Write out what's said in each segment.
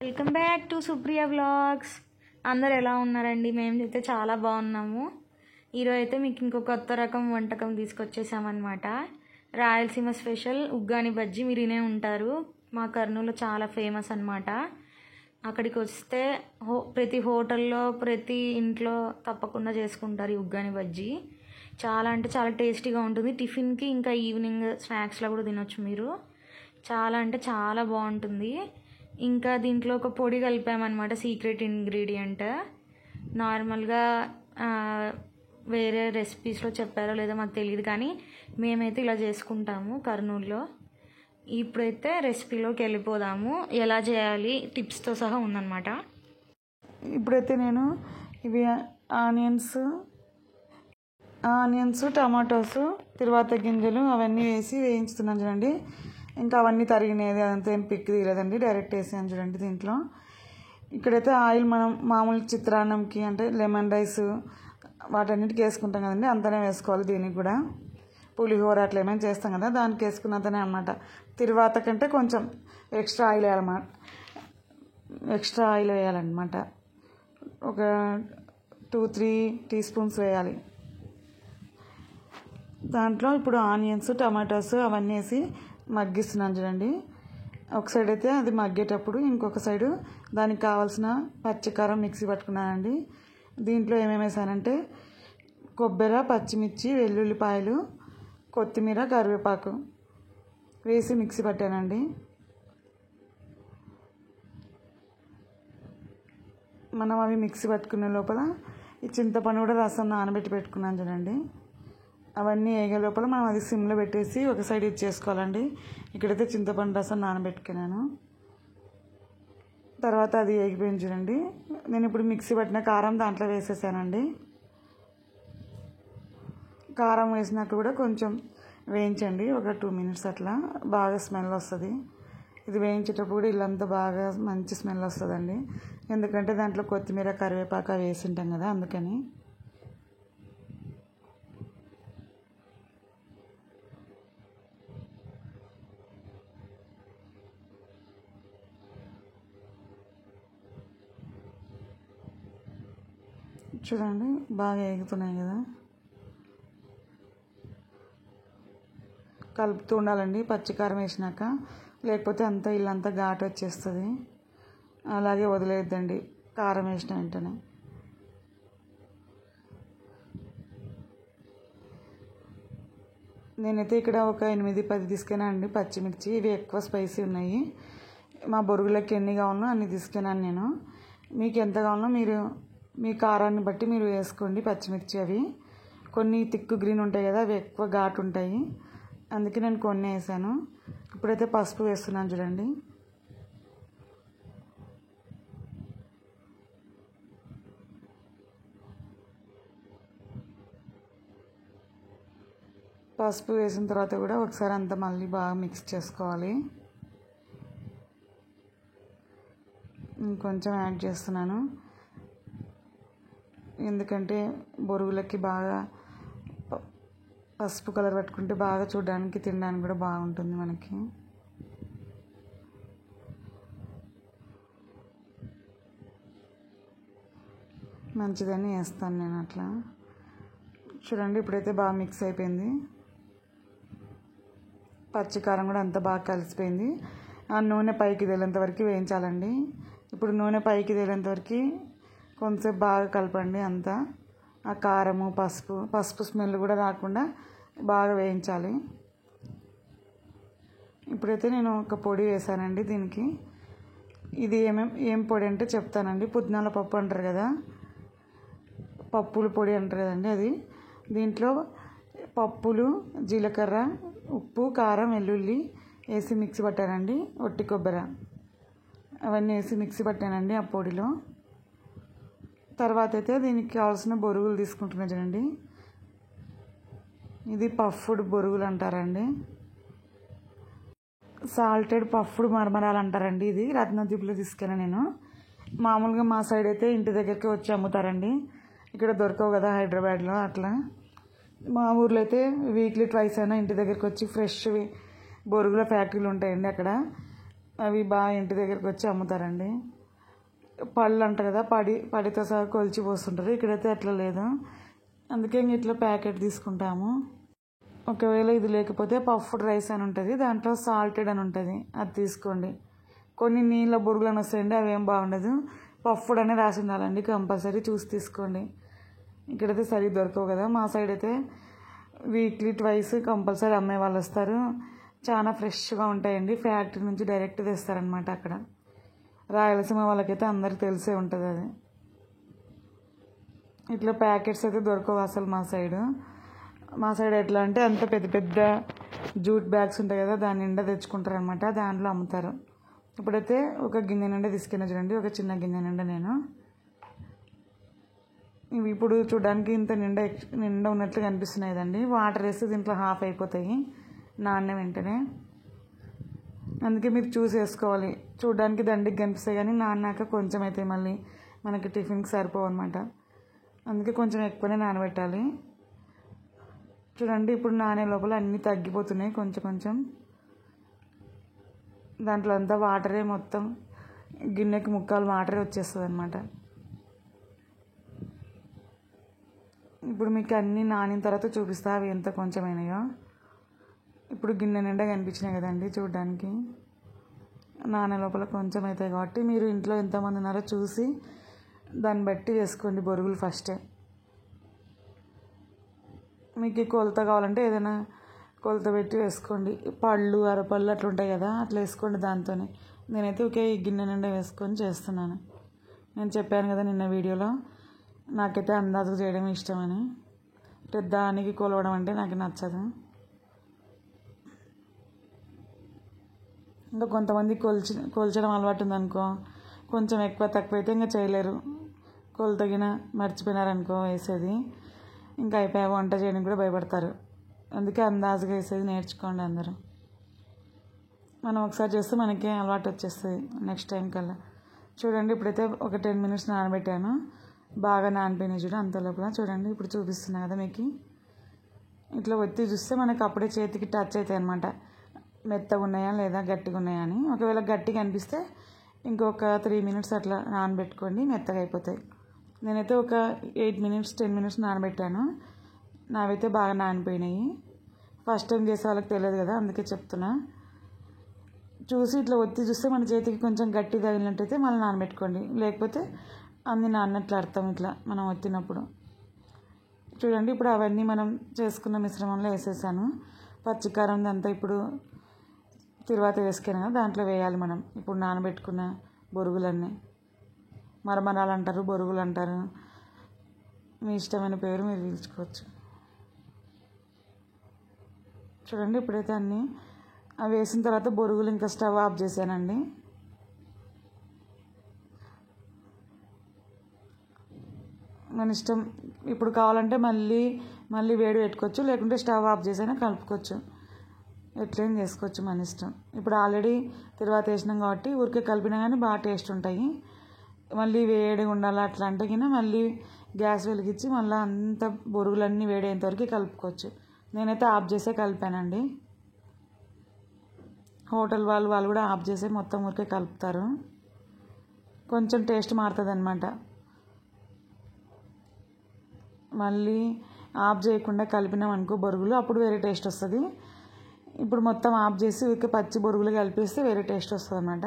Welcome back to Supriya vlogs. అందరు ఎలా ఉన్నారండి? మేమైతే చాలా బాగున్నాము. ఈరోజు అయితే మీకు ఇంకో కొత్త రకం వంటకం తీసుకొచ్చేసామన్నమాట. రాయలసీమ స్పెషల్ ఉగ్గాని బజ్జీ. మీరు వినే ఉంటారు, మా కర్నూలులో చాలా ఫేమస్ అన్నమాట. అక్కడికి వస్తే ప్రతి హోటల్లో ప్రతి ఇంట్లో తప్పకుండా చేసుకుంటారు ఈ ఉగ్గాని బజ్జీ. చాలా అంటే చాలా టేస్టీగా ఉంటుంది. టిఫిన్కి ఇంకా ఈవినింగ్ స్నాక్స్లో కూడా తినొచ్చు మీరు. చాలా అంటే చాలా బాగుంటుంది. ఇంకా దీంట్లో ఒక పొడి కలిపామన్నమాట, సీక్రెట్ ఇంగ్రీడియంట్. నార్మల్గా వేరే రెసిపీస్లో చెప్పారో లేదో మాకు తెలియదు, కానీ మేమైతే ఇలా చేసుకుంటాము కర్నూలులో. ఇప్పుడైతే రెసిపీలోకి వెళ్ళిపోదాము. ఎలా చేయాలి టిప్స్తో సహా ఉందన్నమాట. ఇప్పుడైతే నేను ఇవి ఆనియన్స్ టమాటోస్ తిరువాత గింజలు అవన్నీ వేసి వేయించుతున్నాను చూడండి. ఇంకా అవన్నీ తరిగినది అదంతా ఏం పిక్ తీయలేదండి, డైరెక్ట్ వేసాను చూడండి దీంట్లో. ఇక్కడైతే ఆయిల్ మనం మామూలు చిత్రాన్నంకి అంటే లెమన్ రైస్ వాటన్నిటికి వేసుకుంటాం కదండి, అంతనే వేసుకోవాలి. దీనికి కూడా పులిహోర అట్లా ఏమైనా చేస్తాం కదా, దానికి వేసుకున్నంతనే అనమాట. తిరువాత కంటే కొంచెం ఎక్స్ట్రా ఆయిల్ వేయాలన్నమాట. ఒక 2-3 టీ స్పూన్స్ వేయాలి. దాంట్లో ఇప్పుడు ఆనియన్స్ టమాటోస్ అవన్నీ వేసి మగ్గిస్తున్నాను చూడండి. ఒక సైడ్ అయితే అది మగ్గేటప్పుడు ఇంకొక సైడు దానికి కావాల్సిన పచ్చికారం మిక్సీ పట్టుకున్నానండి. దీంట్లో ఏమేమి వేసానంటే కొబ్బరి, పచ్చిమిర్చి, వెల్లుల్లిపాయలు, కొత్తిమీర, కరివేపాకు వేసి మిక్సీ పట్టానండి. మనం అవి మిక్సీ పట్టుకునే లోపల ఈ చింతపండు కూడా రసం నానబెట్టి పెట్టుకున్నాను చూడండి. అవన్నీ వేగే లోపల మనం అది సిమ్లో పెట్టేసి ఒక సైడ్ ఇది చేసుకోవాలండి. ఇక్కడైతే చింతపండు రసం నానబెట్టుకున్నాను. తర్వాత అది వేగిపోయింది చూడండి. నేను ఇప్పుడు మిక్సీ పట్టిన కారం దాంట్లో వేసేసానండి. కారం వేసినాక కూడా కొంచెం వేయించండి, ఒక 2 మినిట్స్ అట్లా. బాగా స్మెల్ వస్తుంది. ఇది వేయించేటప్పుడు కూడా ఇల్లంతా బాగా మంచి స్మెల్ వస్తుందండి. ఎందుకంటే దాంట్లో కొత్తిమీర కరివేపాకు వేసి ఉంటాం కదా, అందుకని. చూడండి బాగా వేగుతున్నాయి కదా, కలుపుతూ ఉండాలండి పచ్చికారం వేసినాక, లేకపోతే అంతా ఇల్లంతా ఘాటు వచ్చేస్తుంది. అలాగే వదిలేద్దండి కారం వేసిన వెంటనే. నేనైతే ఇక్కడ ఒక 8-10 తీసుకున్నానండి పచ్చిమిర్చి. ఇవి ఎక్కువ స్పైసీ ఉన్నాయి. మా బొరుగులకి ఎన్ని కావాలో అన్ని తీసుకున్నాను నేను. మీకు ఎంత కావాలో మీరు మీ కారాన్ని బట్టి మీరు వేసుకోండి పచ్చిమిర్చి. అవి కొన్ని తిక్కు గ్రీన్ ఉంటాయి కదా, అవి ఎక్కువ ఘాటు ఉంటాయి, అందుకే నేను కొన్ని వేసాను. ఇప్పుడైతే పసుపు వేస్తున్నాను చూడండి. పసుపు వేసిన తర్వాత కూడా ఒకసారి అంతా మళ్ళీ బాగా మిక్స్ చేసుకోవాలి. ఇంకొంచెం యాడ్ చేస్తున్నాను, ఎందుకంటే బొరుగులకి బాగా పసుపు కలర్ పెట్టుకుంటే బాగా చూడడానికి తినడానికి కూడా బాగుంటుంది మనకి. మంచిదని వేస్తాను నేను అట్లా. చూడండి ఇప్పుడైతే బాగా మిక్స్ అయిపోయింది. పచ్చికారం కూడా అంత బాగా కలిసిపోయింది. ఆ నూనె పైకి తేలేంత వరకు వేయించాలండి. ఇప్పుడు నూనె పైకి తేలేంత వరకు కొంచెంసేపు బాగా కలపండి అంతా. ఆ కారము పసుపు స్మెల్ కూడా రాకుండా బాగా వేయించాలి. ఇప్పుడైతే నేను ఒక పొడి వేసానండి దీనికి. ఇది ఏం పొడి అంటే చెప్తానండి. పుట్నాల పప్పు అంటారు కదా, పప్పుల పొడి అంటారు కదండి అది. దీంట్లో పప్పులు, జీలకర్ర, ఉప్పు, కారం, వెల్లుల్లి వేసి మిక్సీ పట్టానండి. ఒట్టి కొబ్బరి అవన్నీ వేసి మిక్సీ పట్టానండి ఆ పొడిలో. తర్వాత అయితే దీనికి కావాల్సిన బొరుగులు తీసుకుంటున్నా చూడండి. ఇది పఫ్డ్ బొరుగులు అంటారండి, సాల్టెడ్ పఫ్డ్ మరమరాలు అంటారండి. ఇది రత్నదీప్లో తీసుకెళ్ళాను నేను. మామూలుగా మా సైడ్ అయితే ఇంటి దగ్గరికి వచ్చి అమ్ముతారండి, ఇక్కడ దొరకవు కదా హైదరాబాద్లో. అట్లా మా ఊర్లో అయితే వీక్లీ 2 అయినా ఇంటి దగ్గరికి వచ్చి ఫ్రెష్ బొరుగుల ఫ్యాక్టరీలు ఉంటాయండి. అక్కడ అవి బాగా ఇంటి దగ్గరికి వచ్చి అమ్ముతారండి. పళ్ళు అంట కదా, పడితో సహా కొలిచి పోస్తుంటారు. ఇక్కడైతే అట్లా లేదు, అందుకే ఇట్లా ప్యాకెట్ తీసుకుంటాము. ఒకవేళ ఇది లేకపోతే పఫ్డ్ రైస్ అని ఉంటుంది, దాంట్లో సాల్టెడ్ అని ఉంటుంది, అది తీసుకోండి. కొన్ని నీళ్ళ బురుగులు అని వస్తాయండి, అవి ఏం బాగుండదు. పఫ్డ్ అనే రాసి ఉండాలండి, కంపల్సరీ చూసి తీసుకోండి. ఇక్కడైతే సరిగ్గా దొరకవు కదా, మా సైడ్ అయితే వీక్లీ ట్వైస్ కంపల్సరీ అమ్మే వాళ్ళు వస్తారు. చాలా ఫ్రెష్గా ఉంటాయండి, ఫ్యాక్టరీ నుంచి డైరెక్ట్ తెస్తారనమాట. అక్కడ రాయలసీమ వాళ్ళకైతే అందరికి తెలిసే ఉంటుంది అది. ఇట్లా ప్యాకెట్స్ అయితే దొరకవు అసలు మా సైడ్ ఎట్లా అంటే అంత పెద్ద పెద్ద జూట్ బ్యాగ్స్ ఉంటాయి కదా, దాని నిండా తెచ్చుకుంటారు అనమాట, దాంట్లో అమ్ముతారు. ఇప్పుడైతే ఒక గిన్నె నిండా తీసుకున్నా చూడండి, ఒక చిన్న గిన్నె నిండా నేను. ఇవి ఇప్పుడు చూడడానికి ఇంత నిండా ఉన్నట్లు కనిపిస్తున్నాయి కదండి. వాటర్ వేస్తే దీంట్లో హాఫ్ అయిపోతాయి నాన్న వెంటనే, అందుకే మీరు చూసి వేసుకోవాలి. చూడడానికి దండికి కనిపిస్తాయి కానీ నాన్నాక కొంచెం అయితే మళ్ళీ మనకి టిఫిన్కి సరిపోవు అనమాట, అందుకే కొంచెం ఎక్కువనే నానబెట్టాలి. చూడండి ఇప్పుడు నానే లోపల అన్నీ తగ్గిపోతున్నాయి కొంచెం కొంచెం. దాంట్లో అంతా వాటరే, మొత్తం గిన్నెకి ముక్కాలు వాటరే వచ్చేస్తుంది అనమాట. ఇప్పుడు మీకు అన్నీ నానిన తర్వాత చూపిస్తా అవి ఎంత కొంచెమైనాయో. ఇప్పుడు గిన్నె నిండా కనిపించినాయి కదండి చూడడానికి. నానే లోపల కొంచెం అవుతాయి కాబట్టి మీరు ఇంట్లో ఎంతమంది ఉన్నారో చూసి దాన్ని బట్టి వేసుకోండి బొరుగులు ఫస్టే. మీకు కొలత కావాలంటే ఏదైనా కొలత పెట్టి వేసుకోండి. పళ్ళు అరపళ్ళు అట్లా ఉంటాయి కదా, అట్లా వేసుకోండి దాంతోనే. నేనైతే ఒకే గిన్నె నిండా వేసుకొని చేస్తున్నాను. నేను చెప్పాను కదా నిన్న వీడియోలో, నాకైతే అందాజు చేయడం ఇష్టమని. పెద్దానికి కొలవడం అంటే నాకు నచ్చదు. ఇంకా కొంతమంది కొల్చడం అలవాటు ఉందనుకో, కొంచెం ఎక్కువ తక్కువ అయితే ఇంకా చేయలేరు. కొలతగిన మర్చిపోయినారనుకో వేసేది, ఇంకా అయిపోయా వంట చేయడానికి కూడా భయపడతారు. అందుకే అందాజుగా వేసేది నేర్చుకోండి అందరూ. మనం ఒకసారి చేస్తే మనకి అలవాటు వచ్చేస్తుంది నెక్స్ట్ టైం కల్లా. చూడండి ఇప్పుడైతే ఒక 10 minutes నానబెట్టాను, బాగా నానిపోయినాయి చూడ అంత లోపల. చూడండి ఇప్పుడు చూపిస్తున్నా కదా మీకు, ఇట్లా ఒత్తి చూస్తే మనకు అప్పుడే చేతికి టచ్ అవుతాయి అనమాట, మెత్తగా ఉన్నాయా లేదా గట్టిగా ఉన్నాయా అని. ఒకవేళ గట్టిగా అనిపిస్తే ఇంకొక 3 minutes అట్లా నానబెట్టుకోండి, మెత్తగా అయిపోతాయి. నేనైతే ఒక 8 minutes 10 minutes నానబెట్టాను, నావైతే బాగా నానిపోయినాయి. ఫస్ట్ టైం చేసే వాళ్ళకి తెలియదు కదా, అందుకే చెప్తున్నా. చూసి ఇట్లా ఒత్తి చూస్తే మన చేతికి కొంచెం గట్టి తగిలినట్టయితే మళ్ళీ నానబెట్టుకోండి, లేకపోతే అన్నీ నాన్నట్లు అర్థం ఇట్లా మనం ఒత్తినప్పుడు. చూడండి ఇప్పుడు అవన్నీ మనం చేసుకున్న మిశ్రమంలో వేసేసాను. పచ్చికారం అంతా ఇప్పుడు తర్వాత వేసుకుని కదా దాంట్లో వేయాలి మనం. ఇప్పుడు నానబెట్టుకున్న బొరుగులన్నీ, మరమరాలు అంటారు, బొరుగులు అంటారు, మీ ఇష్టమైన పేరు మీరు పిలుచుకోవచ్చు. చూడండి ఇప్పుడైతే అన్నీ అవి వేసిన తర్వాత బొరుగులు ఇంకా స్టవ్ ఆఫ్ చేశానండి. మన ఇష్టం, ఇప్పుడు కావాలంటే మళ్ళీ వేడి పెట్టుకోవచ్చు, లేకుంటే స్టవ్ ఆఫ్ చేసైనా కలుపుకోవచ్చు, ఎట్లయినా చేసుకోవచ్చు మన ఇష్టం. ఇప్పుడు ఆల్రెడీ తర్వాత వేసినాం కాబట్టి ఊరికే కలిపినా కానీ బాగా టేస్ట్ ఉంటాయి. మళ్ళీ వేడిగా ఉండాలి అట్లా అంటే కింద మళ్ళీ గ్యాస్ వెలిగించి మళ్ళీ అంత బొరుగులన్నీ వేడేంత వరకు కలుపుకోవచ్చు. నేనైతే ఆఫ్ చేసే కలిపానండి. హోటల్ వాళ్ళు కూడా ఆఫ్ చేసే మొత్తం ఊరికే కలుపుతారు, కొంచెం టేస్ట్ మారుతుంది అనమాట. మళ్ళీ ఆఫ్ చేయకుండా కలిపినాం అనుకో బొరుగులు, అప్పుడు వేరే టేస్ట్ వస్తుంది. ఇప్పుడు మొత్తం ఆఫ్ చేసి ఊరికే పచ్చి బొరుగులు కలిపేస్తే వేరే టేస్ట్ వస్తుంది అన్నమాట.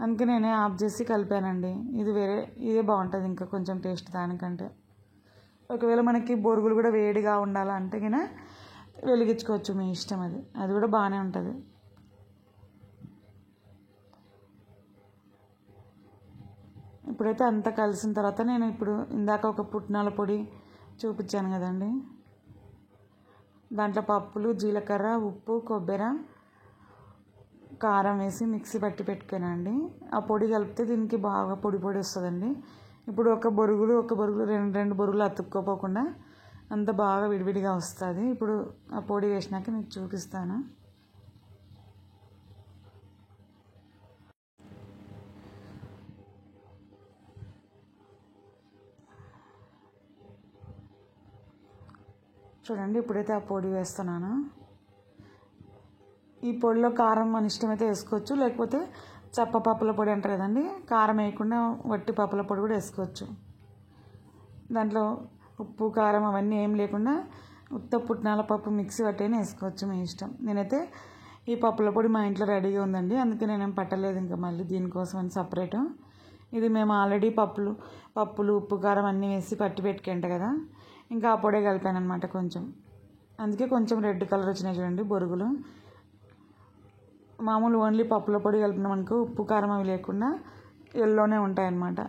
అందుకే నేనే ఆఫ్ చేసి కలిపానండి. ఇదే బాగుంటుంది ఇంకా కొంచెం టేస్ట్ దానికంటే. ఒకవేళ మనకి బొరుగులు కూడా వేడిగా ఉండాలంటే కినా వెలిగించుకోవచ్చు, మీ ఇష్టం, అది కూడా బాగానే ఉంటుంది. ఇప్పుడైతే అంతా కలిసిన తర్వాత నేను ఇప్పుడు ఇందాక ఒక పుట్నాల పొడి చూపించాను కదండి, దాంట్లో పప్పులు, జీలకర్ర, ఉప్పు, కొబ్బరి, కారం వేసి మిక్సీ పట్టి పెట్టుకున్నానండి. ఆ పొడి కలిపితే దీనికి బాగా పొడి వస్తుందండి. ఇప్పుడు ఒక బొరుగులు రెండు బొరుగులు అతుక్కోపోకుండా అంత బాగా విడివిడిగా వస్తుంది. ఇప్పుడు ఆ పొడి వేసినాక మీకు చూపిస్తాను. చూడండి ఇప్పుడైతే ఆ పొడి వేస్తున్నాను. ఈ పొడిలో కారం మన ఇష్టమైతే వేసుకోవచ్చు, లేకపోతే చప్ప పప్పుల పొడి అంటారు కదండి, కారం వేయకుండా వట్టి పప్పుల పొడి కూడా వేసుకోవచ్చు. దాంట్లో ఉప్పు కారం అవన్నీ ఏం లేకుండా ఉత్త పుట్నాల పప్పు మిక్సీ పట్టేని వేసుకోవచ్చు, మీ ఇష్టం. నేనైతే ఈ పప్పుల పొడి మా ఇంట్లో రెడీగా ఉందండి, అందుకే నేనేం పట్టలేదు ఇంకా మళ్ళీ దీనికోసం అని సపరేటు. ఇది మేము ఆల్రెడీ పప్పులు ఉప్పు కారం అన్నీ వేసి పట్టి పెట్టుకుంటా కదా, ఇంకా ఆ పొడే కలిపాను అనమాట కొంచెం. అందుకే కొంచెం రెడ్ కలర్ వచ్చినాయి చూడండి బొరుగులు. మామూలు ఓన్లీ పప్పుల పొడి కలిపినామనుకో ఉప్పు కారం అవి లేకుండా ఎల్లోనే ఉంటాయన్నమాట.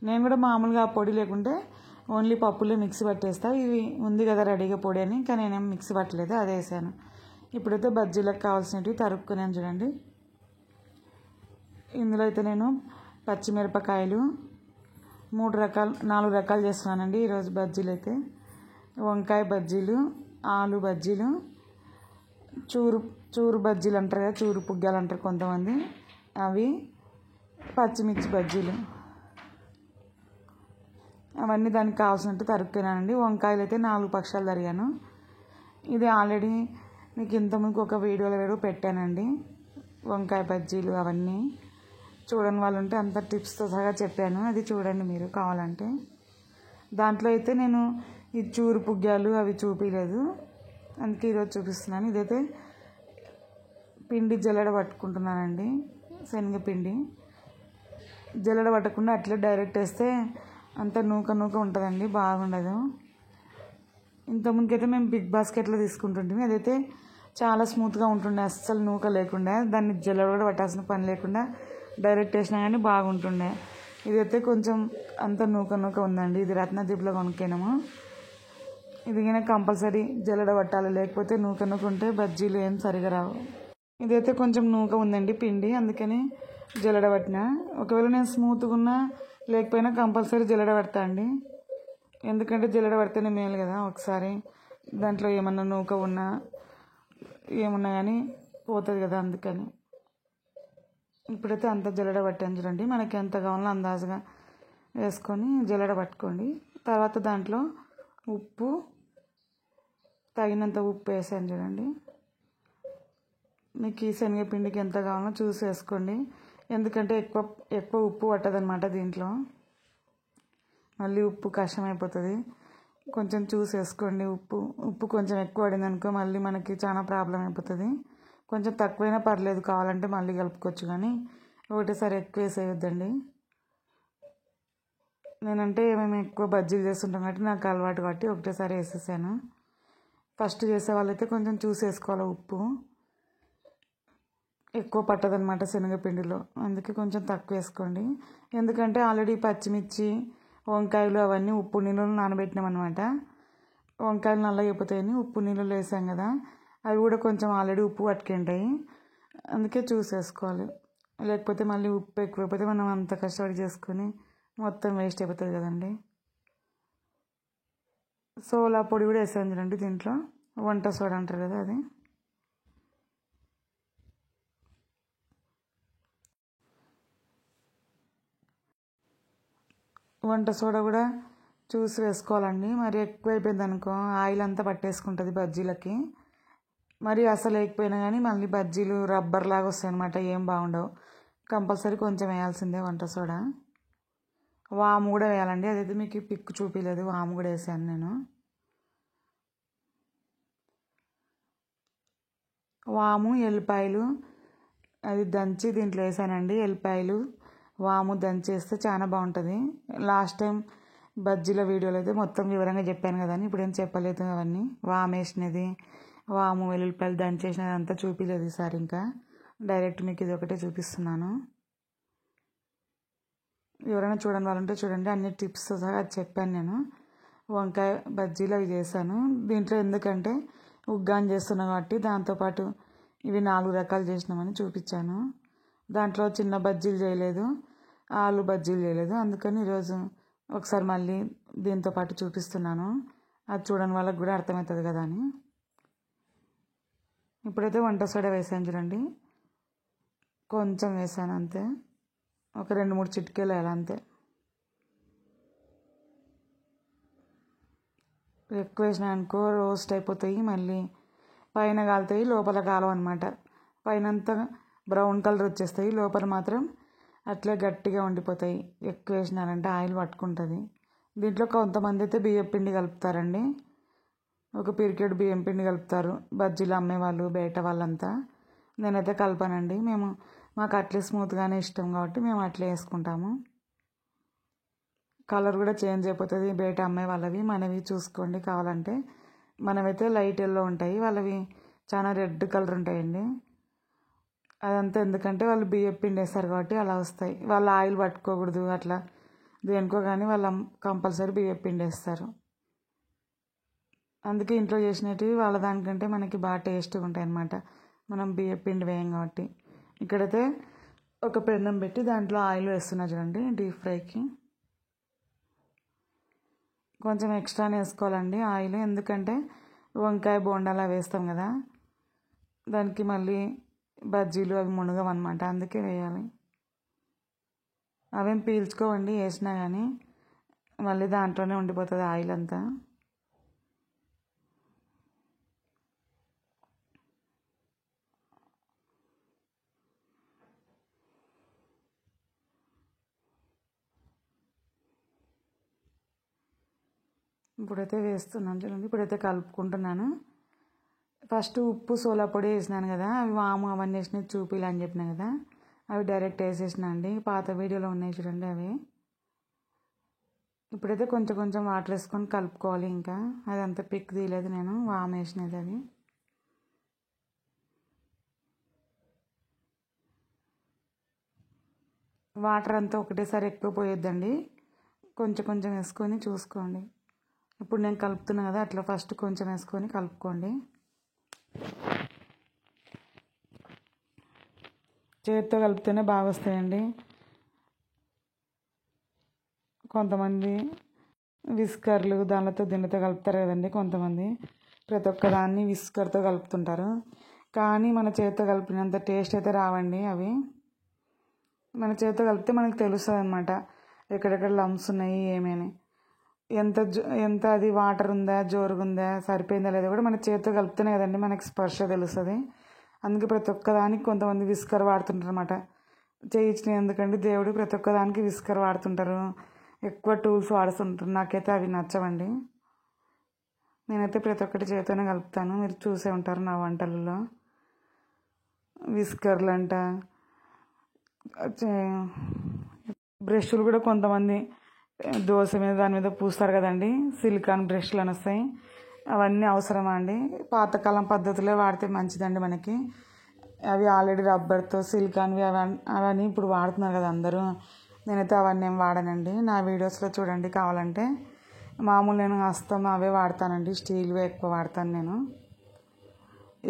నేను కూడా మామూలుగా ఆ పొడి లేకుంటే ఓన్లీ పప్పులే మిక్సీ పట్టేస్తా. ఇవి ఉంది కదా రెడీగా పొడి అని, ఇంకా నేనేం మిక్సీ పట్టలేదు, అదే వేసాను. ఇప్పుడైతే బజ్జీలకు కావాల్సినవి తరుక్కున్నాను చూడండి. ఇందులో అయితే నేను పచ్చిమిరపకాయలు 4 రకాలు చేస్తున్నానండి ఈరోజు బజ్జీలు అయితే. వంకాయ బజ్జీలు, ఆలు బజ్జీలు, చూరు బజ్జీలు అంటారు కదా, చూరు పుగ్గాలు అంటారు కొంతమంది, అవి, పచ్చిమిర్చి బజ్జీలు, అవన్నీ దానికి కావాల్సినట్టు తరుక్కున్నానండి. వంకాయలు అయితే 4 పక్షాలు తరిగాను. ఇది ఆల్రెడీ మీకు ఇంతకుముందు ఒక వీడియోలో పెట్టానండి, వంకాయ బజ్జీలు అవన్నీ. చూడని వాళ్ళు ఉంటే అంత టిప్స్తో సహా చెప్పాను, అది చూడండి మీరు కావాలంటే. దాంట్లో అయితే నేను ఈ చూరు పుగ్గాలు అవి చూపించలేదు, అందుకే ఈరోజు చూపిస్తున్నాను. ఇదైతే పిండి జల్లెడ పట్టుకుంటున్నానండి, శనగపిండి. జల్లెడ పట్టకుండా అట్లే డైరెక్ట్ వేస్తే అంత నూక ఉంటుందండి, బాగుండదు. ఇంతకుముందుకైతే మేము బిగ్ బాస్కెట్లో తీసుకుంటుంటే అదైతే చాలా స్మూత్గా ఉంటుండే, అస్సలు నూక లేకుండా, దాన్ని జల్లెడ కూడా పట్టాల్సిన పని లేకుండా డైరెక్ట్ వేసినా కానీ బాగుంటుండే. ఇదైతే కొంచెం అంత నూక ఉందండి. ఇది రత్నదీప్లో కొనుక్కినాము. ఇది కానీ కంపల్సరీ జల్లెడ పట్టాలి, లేకపోతే నూక ఉంటే బజ్జీలు ఏం సరిగా రావు. ఇదైతే కొంచెం నూక ఉందండి పిండి, అందుకని జల్లెడ పట్టిన. ఒకవేళ నేను స్మూత్గా ఉన్నా లేకపోయినా కంపల్సరీ జల్లెడ పడతా అండి, ఎందుకంటే జల్లెడ పడితేనే మేలు కదా. ఒకసారి దాంట్లో ఏమన్నా నూక ఉన్నా ఏమున్నా కానీ పోతుంది కదా, అందుకని. ఇప్పుడైతే అంత జల్లెడ పట్టాను చూడండి. మనకి ఎంత కావాలో అందాజుగా వేసుకొని జల్లెడ పట్టుకోండి. తర్వాత దాంట్లో ఉప్పు, తగినంత ఉప్పు వేసాను చూడండి. మీకు ఈ శనగపిండికి ఎంత కావాలో చూసి వేసుకోండి, ఎందుకంటే ఎక్కువ ఉప్పు పట్టదనమాట దీంట్లో, మళ్ళీ ఉప్పు కష్టమైపోతుంది. కొంచెం చూసి వేసుకోండి. ఉప్పు కొంచెం ఎక్కువ పడింది అనుకో మళ్ళీ మనకి చాలా ప్రాబ్లం అయిపోతుంది. కొంచెం తక్కువైనా పర్లేదు, కావాలంటే మళ్ళీ కలుపుకోవచ్చు, కానీ ఒకటేసారి ఎక్కువ వేసేయొద్దండి. నేనంటే మేము ఎక్కువ బజ్జీలు చేస్తుంటాం కాబట్టి నాకు అలవాటు కాబట్టి ఒకటేసారి వేసేసాను. ఫస్ట్ చేసే వాళ్ళైతే కొంచెం చూసి వేసుకోవాలి, ఉప్పు ఎక్కువ పట్టదనమాట శనగపిండిలో, అందుకే కొంచెం తక్కువ వేసుకోండి. ఎందుకంటే ఆల్రెడీ పచ్చిమిర్చి వంకాయలు అవన్నీ ఉప్పు నీళ్ళలో నానబెట్టినాం అనమాట. వంకాయలు నల్లగా అయిపోతాయని ఉప్పు నీళ్ళలో వేసాం కదా, అవి కూడా కొంచెం ఆల్రెడీ ఉప్పు పట్టుకుంటాయి, అందుకే చూసేసుకోవాలి. లేకపోతే మళ్ళీ ఉప్పు ఎక్కువైపోతే మనం అంత కష్టపడి చేసుకొని మొత్తం వేస్ట్ అయిపోతుంది కదండి. సోలా పొడి కూడా వేసాను చూడండి దీంట్లో, వంట సోడా అంటారు కదా అది. వంట సోడా కూడా చూసి వేసుకోవాలండి, మరి ఎక్కువ అయిపోయింది అనుకో ఆయిల్ అంతా పట్టేసుకుంటుంది బజ్జీలకి. మరి అసలు వేయకపోయినా కానీ మళ్ళీ బజ్జీలు రబ్బర్ లాగా వస్తాయి అనమాట, ఏం బాగుండవు. కంపల్సరీ కొంచెం వేయాల్సిందే వంట సోడా. వాము కూడా వేయాలండి, అదైతే మీకు పిక్ చూపించలేదు, వాము కూడా వేసాను నేను. వాము ఎల్లిపాయలు అది దంచి దీంట్లో వేసానండి. ఎల్లిపాయలు వాము దంచేస్తే చాలా బాగుంటుంది. లాస్ట్ టైం బజ్జీల వీడియోలో అయితే మొత్తం వివరంగా చెప్పాను కదండి, ఇప్పుడు ఏం చెప్పలేదు అవన్నీ. వాము వేసినది, వాము వెల్లుల్లిపాయలు దంచేసినది అంతా చూపించలేదు ఈసారి, ఇంకా డైరెక్ట్ మీకు ఇది ఒకటే చూపిస్తున్నాను. ఎవరైనా చూడని వాళ్ళు ఉంటే చూడండి, అన్ని టిప్స్ సహా చెప్పాను నేను. వంకాయ బజ్జీలు అవి చేశాను దీంట్లో, ఎందుకంటే ఉగ్గాని చేస్తున్నాను కాబట్టి దాంతోపాటు ఇవి 4 రకాలు చేసినామని చూపించాను. దాంట్లో చిన్న బజ్జీలు చేయలేదు, ఆలు బజ్జీలు చేయలేదు, అందుకని ఈరోజు ఒకసారి మళ్ళీ దీంతో పాటు చూపిస్తున్నాను, అది చూడని వాళ్ళకి కూడా అర్థమవుతుంది కదా అని. ఇప్పుడైతే వంట సోడా వేసాను చూడండి, కొంచెం వేసాను అంతే, ఒక 2-3 చిటికేలు వేయాలి అంతే. ఎక్కువ వేసినా అనుకో రోస్ట్ అయిపోతాయి, మళ్ళీ పైన కాలుతాయి లోపల కాలం అనమాట. పైనంతా బ్రౌన్ కలర్ వచ్చేస్తాయి, లోపల మాత్రం అట్లే గట్టిగా ఉండిపోతాయి. ఎక్కువ వేసినారంటే ఆయిల్ పట్టుకుంటుంది. దీంట్లో కొంతమంది అయితే బియ్యం పిండి కలుపుతారండి, ఒక పిరికెడు బియ్యం పిండి కలుపుతారు బజ్జీలు అమ్మేవాళ్ళు బయట వాళ్ళంతా. నేనైతే కలపనండి, మాకు అట్లే స్మూత్గానే ఇష్టం కాబట్టి మేము అట్లే వేసుకుంటాము. కలర్ కూడా చేంజ్ అయిపోతుంది బయట అమ్మే వాళ్ళవి, మనవి చూసుకోండి కావాలంటే. మనమైతే లైట్ ఎల్లో ఉంటాయి, వాళ్ళవి చాలా రెడ్ కలర్ ఉంటాయండి. అదంతా ఎందుకంటే వాళ్ళు బియ్యం పిండి వేస్తారు కాబట్టి అలా వస్తాయి. వాళ్ళు ఆయిల్ పట్టుకోకూడదు అట్లా దేనికో కానీ వాళ్ళు కంపల్సరీ బియ్యం పిండి వేస్తారు. అందుకే ఇంట్లో చేసినవి వాళ్ళ దానికంటే మనకి బాగా టేస్ట్గా ఉంటాయి అన్నమాట, మనం బియ్యం పిండి వేయం కాబట్టి. ఇక్కడైతే ఒక పెన్నం పెట్టి దాంట్లో ఆయిల్ వేస్తున్నా చూడండి, డీప్ ఫ్రైకి. కొంచెం ఎక్స్ట్రానే వేసుకోవాలండి ఆయిల్, ఎందుకంటే వంకాయ బోండాలా వేస్తాం కదా, దానికి మళ్ళీ బజ్జీలు అవి మునగవన్నమాట, అందుకే వేయాలి. అవేం పీల్చుకోవండి వేసినా కానీ, మళ్ళీ దాంట్లోనే ఉండిపోతుంది ఆయిల్ అంతా. ఇప్పుడైతే వేస్తున్నాను చూడండి, ఇప్పుడైతే కలుపుకుంటున్నాను. ఫస్ట్ ఉప్పు సోలా పొడి వేసినాను కదా, అవి వాము అవన్నీ వేసినవి చూపిలా అని చెప్పినా కదా, అవి డైరెక్ట్ వేసేసిన అండి. పాత వీడియోలో ఉన్నాయి చూడండి అవి. ఇప్పుడైతే కొంచెం కొంచెం వాటర్ వేసుకొని కలుపుకోవాలి. ఇంకా అదంతా పిక్ తీయలేదు నేను, వాము వేసినది అది. వాటర్ అంతా ఒకటేసారి ఎక్కువ పోయొద్దండి, కొంచెం కొంచెం వేసుకొని చూసుకోండి. ఇప్పుడు నేను కలుపుతున్నా కదా, అట్లా ఫస్ట్ కొంచెం వేసుకొని కలుపుకోండి. చేతితో కలిపితేనే బాగా వస్తాయండి. కొంతమంది విస్కర్లు దానితో దీనితో కలుపుతారు కదండి, కొంతమంది ప్రతి ఒక్కదాన్ని విస్కర్తో కలుపుతుంటారు. కానీ మన చేతితో కలిపినంత టేస్ట్ అయితే రావండి అవి. మన చేతితో కలిపితే మనకు తెలుస్తుంది అన్నమాట ఎక్కడెక్కడ లమ్స్ ఉన్నాయి ఏమేమి, ఎంత అది వాటర్ ఉందా జోరుగుందా సరిపోయిందా లేదా కూడా మన చేతితో కలిపితేనే కదండి మనకి స్పర్శ తెలుస్తుంది. అందుకే ప్రతి ఒక్కదానికి కొంతమంది విస్కర్ వాడుతుంటారు అన్నమాట. చేయించిన ఎందుకండి దేవుడు ప్రతి ఒక్కదానికి విస్కర్ వాడుతుంటారు, ఎక్కువ టూల్స్ వాడుతుంటారు. నాకైతే అవి నచ్చవండి, నేనైతే ప్రతి ఒక్కటి చేతితోనే కలుపుతాను. మీరు చూసే ఉంటారు నా వంటలలో. విస్కర్లు అంట, బ్రష్లు కూడా కొంతమంది దోశ మీద దాని మీద పూస్తారు కదండి, సిలికాన్ బ్రష్లు అని వస్తాయి. అవన్నీ అవసరమా అండి? పాతకాలం పద్ధతులే వాడితే మంచిదండి మనకి. అవి ఆల్రెడీ రబ్బర్తో సిలికాన్వి అవన్నీ ఇప్పుడు వాడుతున్నారు కదా అందరూ. నేనైతే అవన్నీ ఏం వాడనండి. నా వీడియోస్లో చూడండి కావాలంటే. మామూలు నేను హస్తం అవే వాడతానండి, స్టీల్వే ఎక్కువ వాడతాను నేను.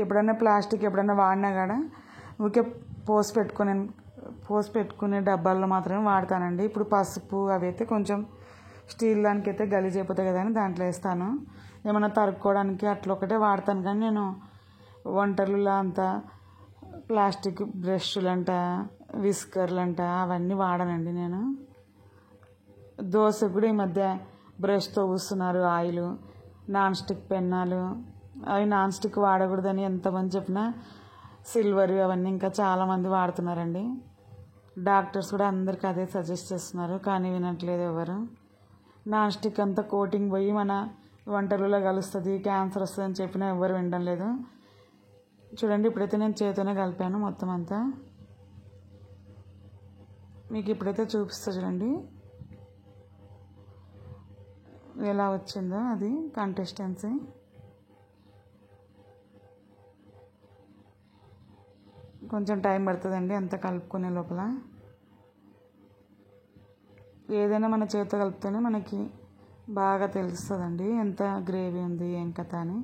ఎప్పుడైనా ప్లాస్టిక్ ఎప్పుడైనా వాడినా కూడా ఊరికే పోసి పెట్టుకునే డబ్బాల్లో మాత్రమే వాడతానండి. ఇప్పుడు పసుపు అవి అయితే కొంచెం స్టీల్ దానికి అయితే గలీజ్ అయిపోతాయి కదా అని దాంట్లో వేస్తాను. ఏమైనా తరుక్కోవడానికి అట్లా ఒకటే వాడతాను, కానీ నేను వంటలలో అంతా ప్లాస్టిక్ బ్రష్లు అంట విస్కర్లు అంట అవన్నీ వాడనండి నేను. దోశ కూడా ఈ మధ్య బ్రష్తో పూస్తున్నారు ఆయిల్. నాన్ స్టిక్ పెన్నాలు అవి నాన్ స్టిక్ వాడకూడదని ఎంతమంది చెప్పినా సిల్వర్ అవన్నీ ఇంకా చాలామంది వాడుతున్నారండి. డాక్టర్స్ కూడా అందరికీ అదే సజెస్ట్ చేస్తున్నారు, కానీ వినట్లేదు ఎవరు. నాన్ స్టిక్ అంతా కోటింగ్ పోయి మన వంటలలో కలుస్తుంది, క్యాన్సర్ వస్తుంది అని చెప్పినా ఎవరు వినడం లేదు. చూడండి ఇప్పుడైతే నేను చేతితోనే కలిపాను మొత్తం అంతా. మీకు ఇప్పుడైతే చూపిస్తా చూడండి ఎలా వచ్చిందో అది కంటెస్టెన్సీ. కొంచెం టైం పడుతుందండి అంతా కలుపుకునే లోపల. ఏదైనా మన చేతితో కలిపితేనే మనకి బాగా తెలుస్తుందండి ఎంత గ్రేవీ ఉంది ఏం కథ అని.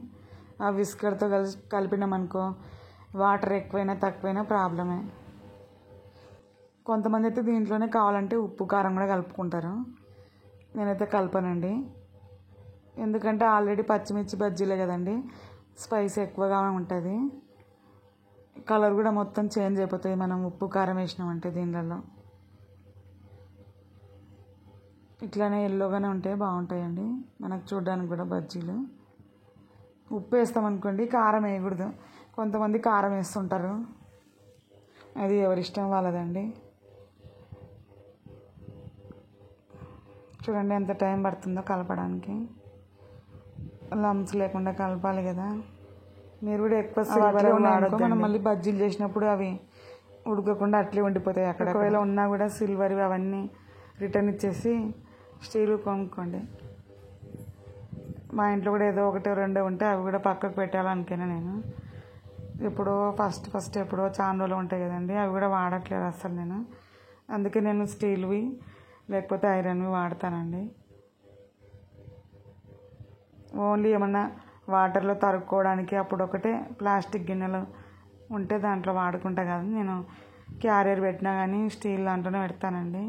ఆ విస్కర్తో కలిపినామనుకో వాటర్ ఎక్కువైనా తక్కువైనా ప్రాబ్లమే. కొంతమంది అయితే దీంట్లోనే కావాలంటే ఉప్పు కారం కూడా కలుపుకుంటారు, నేనైతే కలపనండి. ఎందుకంటే ఆల్రెడీ పచ్చిమిర్చి బజ్జీలే కదండి, స్పైస్ ఎక్కువగా ఉంటుంది, కలర్ కూడా మొత్తం చేంజ్ అయిపోతుంది మనం ఉప్పు కారం వేసినామంటే. దీనిలలో ఇట్లానే ఎల్లోగానే ఉంటే బాగుంటాయండి మనకు చూడడానికి కూడా బజ్జీలు. ఉప్పు వేస్తామనుకోండి కారం వేయకూడదు, కొంతమంది కారం వేస్తుంటారు. అది ఎవరిష్టం వాళ్ళదండి. చూడండి ఎంత టైం పడుతుందో కలపడానికి. లమ్స్ లేకుండా కలపాలి కదా. మీరు కూడా ఎక్కువ సిల్వర్ వాడొద్దు. మనం మళ్ళీ బజ్జీలు చేసినప్పుడు అవి ఉడకకుండా అట్లే ఉండిపోతాయి. అక్కడ ఒకవేళ ఉన్నా కూడా సిల్వర్వి అవన్నీ రిటర్న్ ఇచ్చేసి స్టీల్ కొనుక్కోండి. మా ఇంట్లో కూడా ఏదో ఒకటి రెండో ఉంటే అవి కూడా పక్కకు పెట్టాలనుకున్నా నేను. ఎప్పుడో ఫస్ట్ ఎప్పుడో చాలా రోజులు ఉంటాయి కదండి, అవి కూడా వాడట్లేదు అసలు నేను. అందుకే నేను స్టీల్వి లేకపోతే ఐరన్వి వాడతానండి. ఓన్లీ ఏమన్నా వాటర్లో తరుక్కోవడానికి అప్పుడు ఒకటే ప్లాస్టిక్ గిన్నెలు ఉంటే దాంట్లో వాడుకుంటా కదా. నేను క్యారియర్ పెట్టినా కానీ స్టీల్ దాంట్లోనే పెడతానండి.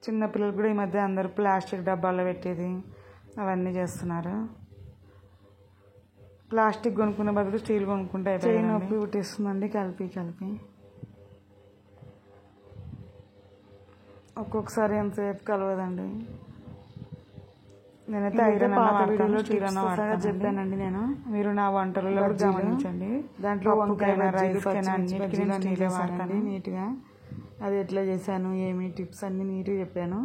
చిన్నపిల్లలు కూడా ఈ మధ్య అందరూ ప్లాస్టిక్ డబ్బాల్లో పెట్టేది అవన్నీ చేస్తున్నారు. ప్లాస్టిక్ కొనుక్కునే బదులు స్టీల్ కొనుక్కుంటే చేయి నొప్పి పుట్టిస్తుందండి కలిపి. ఒక్కొక్కసారి ఎంతసేపు కలవదండి. నేనైతే ఐరన్ వీడియోలో చెప్పానండి నేను. మీరు నా వంటలలో గమనించండి. దాంట్లో వంకాయ రైస్ వాడతాను నీట్గా. అది ఎట్లా చేశాను ఏమి టిప్స్ అన్ని నీట్గా చెప్పాను.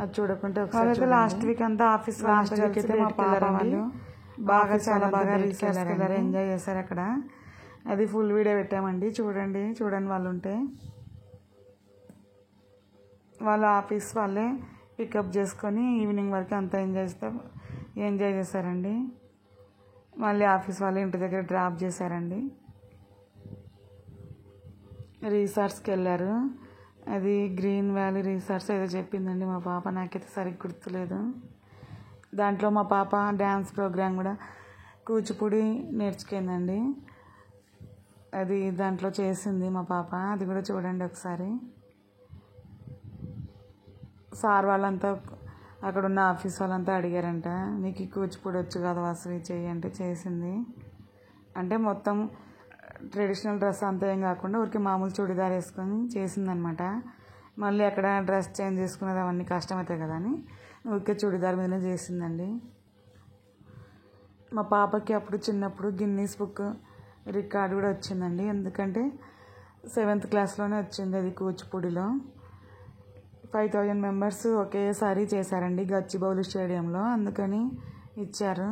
అది చూడకుంటే ఒకసారి లాస్ట్ వీక్ అంతా ఆఫీస్ అయితే మా పాప వాళ్ళు చాలా బాగా రీసెర్చ్ ఎంజాయ్ చేశారు అక్కడ. అది ఫుల్ వీడియో పెట్టామండి, చూడండి వాళ్ళు ఉంటే. వాళ్ళ ఆఫీస్ వాళ్ళే పికప్ చేసుకొని ఈవినింగ్ వరకు అంతా ఎంజాయ్ చేశారండి. మళ్ళీ ఆఫీస్ వాళ్ళు ఇంటి దగ్గర డ్రాప్ చేశారండి. రిసార్ట్స్కి వెళ్ళారు. అది గ్రీన్ వ్యాలీ రిసార్ట్స్ ఏదో చెప్పిందండి మా పాప, నాకైతే సరిగ్గా గుర్తులేదు. దాంట్లో మా పాప డ్యాన్స్ ప్రోగ్రాం కూడా కూచిపూడి నేర్చుకుందండి. అది దాంట్లో చేసింది మా పాప, అది కూడా చూడండి ఒకసారి. సార్ వాళ్ళంతా అక్కడ ఉన్న ఆఫీస్ వాళ్ళంతా అడిగారంట, నీకు కూచిపూడి వచ్చు కదా వాసవి చెయ్యి అంటే చేసింది. అంటే మొత్తం ట్రెడిషనల్ డ్రెస్ అంతా ఏం కాకుండా ఊరికి మామూలు చుడిదార్ వేసుకొని చేసిందనమాట. మళ్ళీ అక్కడ డ్రెస్ చేంజ్ చేసుకునేది అవన్నీ కష్టమవుతాయి కదా అని ఊరికే చుడిదార్ మీదనే చేసిందండి. మా పాపకి అప్పుడు చిన్నప్పుడు గిన్నీస్ బుక్ రికార్డు కూడా వచ్చిందండి. ఎందుకంటే 7th క్లాస్లోనే వచ్చింది అది కూచిపూడిలో. 5000 మెంబర్స్ ఒకేసారి చేశారండి గచ్చిబౌలి స్టేడియంలో, అందుకని ఇచ్చారు.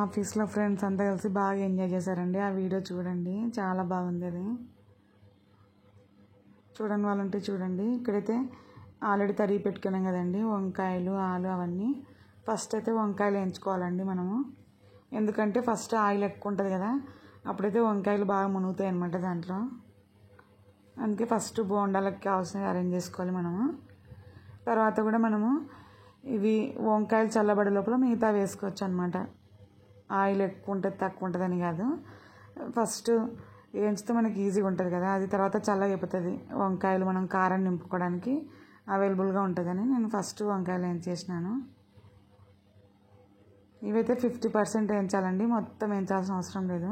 ఆఫీస్లో ఫ్రెండ్స్ అంతా కలిసి బాగా ఎంజాయ్ చేశారండి. ఆ వీడియో చూడండి, చాలా బాగుంది అది. చూడండి వాళ్ళంటే చూడండి. ఇక్కడైతే ఆల్రెడీ తరిగి పెట్టుకున్నాం కదండి వంకాయలు ఆలు అవన్నీ. ఫస్ట్ అయితే వంకాయలు వేయించుకోవాలండి మనము, ఎందుకంటే ఫస్ట్ ఆయిల్ ఎక్కువ ఉంటుంది కదా, అప్పుడైతే వంకాయలు బాగా మునుగుతాయి అన్నమాట దాంట్లో. అందుకే ఫస్ట్ బోండాలకు కావాల్సినవి అరేంజ్ చేసుకోవాలి మనము. తర్వాత కూడా మనము ఇవి వంకాయలు చల్లబడే లోపల మిగతా వేసుకోవచ్చు అనమాట. ఆయిల్ ఎక్కువ ఉంటుంది తక్కువ ఉంటుందని కాదు, ఫస్ట్ వేయించితే మనకి ఈజీగా ఉంటుంది కదా, అది తర్వాత చల్లగా అయిపోతుంది. వంకాయలు మనం కారం నింపుకోవడానికి అవైలబుల్గా ఉంటుందని నేను ఫస్ట్ వంకాయలు వేయించేసినాను. ఇవైతే 50% వేయించాలండి, మొత్తం వేయించాల్సిన అవసరం లేదు.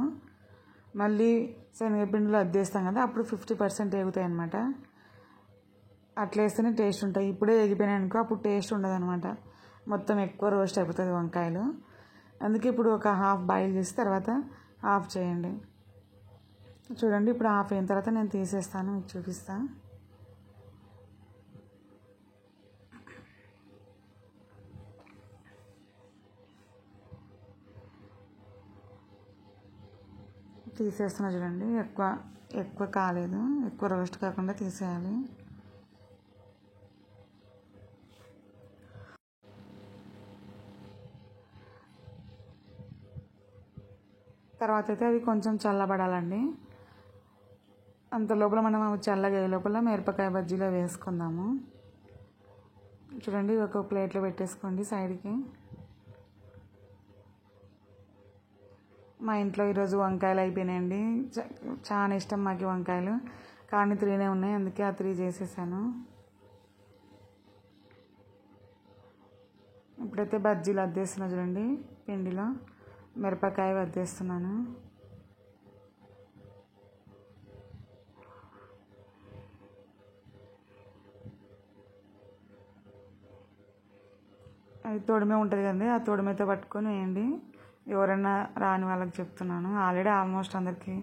మళ్ళీ శనగపిండిలో అద్దేస్తాం కదా, అప్పుడు 50% వేగుతాయి అన్నమాట. అట్లా వేస్తేనే టేస్ట్ ఉంటాయి. ఇప్పుడే వేగిపోయినాయి అనుకో అప్పుడు టేస్ట్ ఉండదు అనమాట, మొత్తం ఎక్కువ రోస్ట్ అయిపోతుంది వంకాయలు. అందుకే ఇప్పుడు ఒక హాఫ్ బాయిల్ చేసి తర్వాత ఆఫ్ చేయండి. చూడండి ఇప్పుడు ఆఫ్ అయిన తర్వాత నేను తీసేస్తాను, మీకు చూపిస్తాను. తీసేస్తున్నా చూడండి, ఎక్కువ కాలేదు, ఎక్కువ రోస్ట్ కాకుండా తీసేయాలి. తర్వాత అయితే అవి కొంచెం చల్లబడాలండి. అంత లోపల మనం అవి చల్లగా లోపల మిరపకాయ బజ్జీలో వేసుకుందాము. చూడండి ఒక ప్లేట్లో పెట్టేసుకోండి సైడ్కి. మా ఇంట్లో ఈరోజు వంకాయలు అయిపోయినాయండి. చాలా ఇష్టం మాకు వంకాయలు, కానీ 3 ఉన్నాయి, అందుకే ఆ 3 చేసేసాను. ఇప్పుడైతే బజ్జీలు అద్దేస్తున్నా చూడండి, పిండిలో మిరపకాయ అద్దేస్తున్నాను. అది తొడిమే ఉంటుంది కదండి, ఆ తొడిమేతో పట్టుకొని వేయండి, ఎవరైనా రాని వాళ్ళకి చెప్తున్నాను. ఆల్రెడీ ఆల్మోస్ట్ అందరికీ